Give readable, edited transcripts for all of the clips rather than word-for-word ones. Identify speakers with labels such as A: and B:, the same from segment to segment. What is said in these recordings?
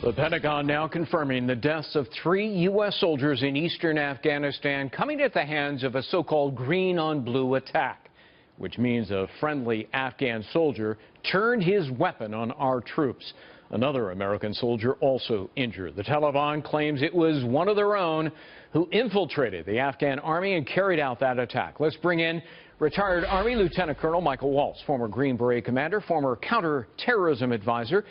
A: The Pentagon now confirming the deaths of 3 U.S. soldiers in eastern Afghanistan coming at the hands of a so-called green-on-blue attack, which means a friendly Afghan soldier turned his weapon on our troops. Another American soldier also injured. The Taliban claims it was one of their own who infiltrated the Afghan army and carried out that attack. Let's bring in retired Army Lieutenant Colonel Michael Waltz, former Green Beret commander, former counterterrorism advisor,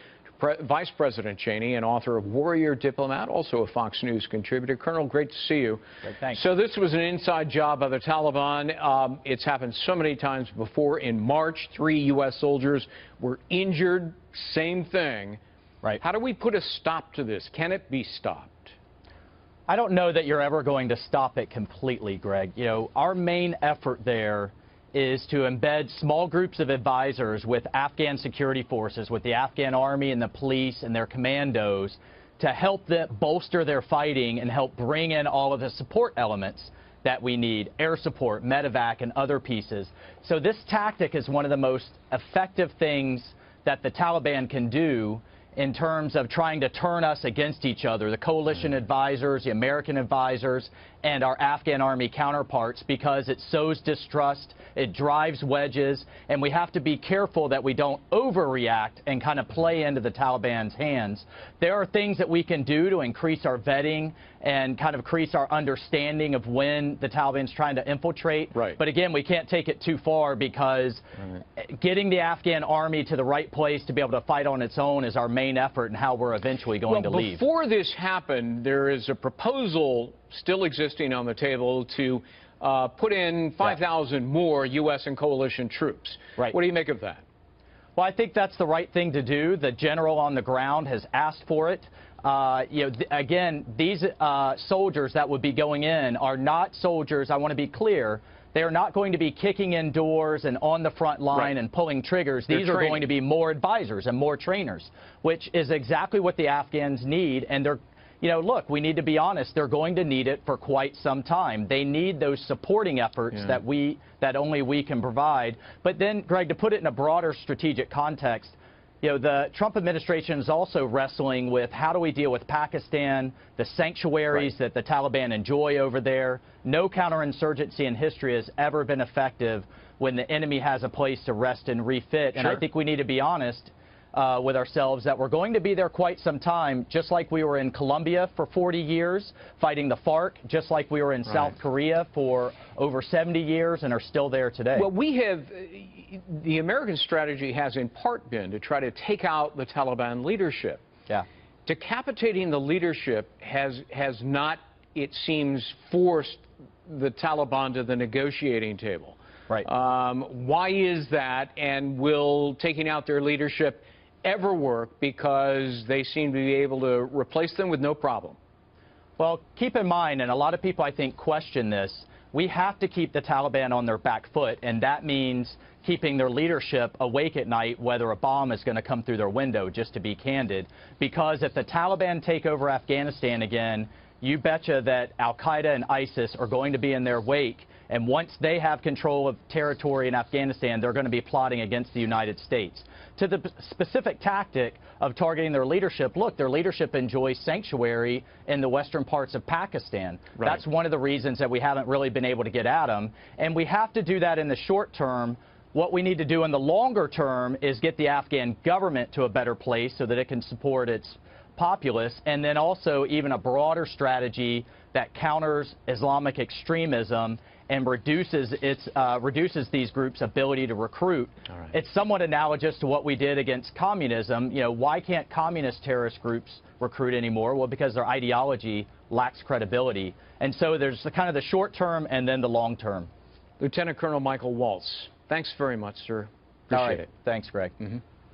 A: Vice President Cheney, and author of Warrior Diplomat, also a Fox News contributor. Colonel, great to see you.
B: Great, thanks.
A: So this was an inside job by the Taliban. It's happened so many times before. In March, 3 U.S. soldiers were injured. Same thing.
B: Right.
A: How do we put a stop to this? Can it be stopped?
B: I don't know that you're ever going to stop it completely, Greg. You know, our main effort there is to embed small groups of advisors with Afghan security forces, with the Afghan army and the police and their commandos to help them bolster their fighting and help bring in all of the support elements that we need, air support, medevac, and other pieces. So this tactic is one of the most effective things that the Taliban can do in terms of trying to turn us against each other, the coalition advisors, the American advisors, and our Afghan army counterparts, because it sows distrust, it drives wedges, and we have to be careful that we don't overreact and kind of play into the Taliban's hands. There are things that we can do to increase our vetting and kind of increase our understanding of when the Taliban's trying to infiltrate.
A: Right.
B: But again, we can't take it too far, because getting the Afghan army to the right place to be able to fight on its own is our main effort and how we're eventually going to leave.
A: Before this happened, there is a proposal still existing on the table to put in 5,000 more U.S. and coalition troops.
B: Right.
A: What do you make of that?
B: Well, I think that's the right thing to do. The general on the ground has asked for it. Again, these soldiers that would be going in are not soldiers, I want to be clear, they are not going to be kicking in doors and on the front line and pulling triggers. These are going to be more advisors and more trainers, which is exactly what the Afghans need. And they're, you know, look, we need to be honest, they're going to need it for quite some time. They need those supporting efforts that only we can provide. But then, Greg, to put it in a broader strategic context, you know, the Trump administration is also wrestling with how do we deal with Pakistan, the sanctuaries that the Taliban enjoy over there. No counterinsurgency in history has ever been effective when the enemy has a place to rest and refit. And I think we need to be honest with ourselves that we're going to be there quite some time, just like we were in Colombia for 40 years fighting the FARC, just like we were in South Korea for over 70 years and are still there today.
A: Well, the American strategy has in part been to try to take out the Taliban leadership.
B: Yeah.
A: Decapitating the leadership has not, it seems, forced the Taliban to the negotiating table.
B: Right.
A: Why is that, and will taking out their leadership ever work, because they seem to be able to replace them with no problem?
B: Well, keep in mind, and a lot of people I think question this, we have to keep the Taliban on their back foot, and that means keeping their leadership awake at night, whether a bomb is going to come through their window, just to be candid. Because if the Taliban take over Afghanistan again, you betcha that Al-Qaeda and ISIS are going to be in their wake. And once they have control of territory in Afghanistan, they're going to be plotting against the United States. To the specific tactic of targeting their leadership, look, their leadership enjoys sanctuary in the western parts of Pakistan. That's one of the reasons that we haven't really been able to get at them. And we have to do that in the short term. What we need to do in the longer term is get the Afghan government to a better place so that it can support its populace, and then also even a broader strategy that counters Islamic extremism and reduces these groups' ability to recruit. It's somewhat analogous to what we did against communism. You know, why can't communist terrorist groups recruit anymore? Well, because their ideology lacks credibility. And so there's the kind of the short term and then the long term.
A: Lieutenant Colonel Michael Waltz, thanks very much, sir. Appreciate it.
B: Thanks, Greg.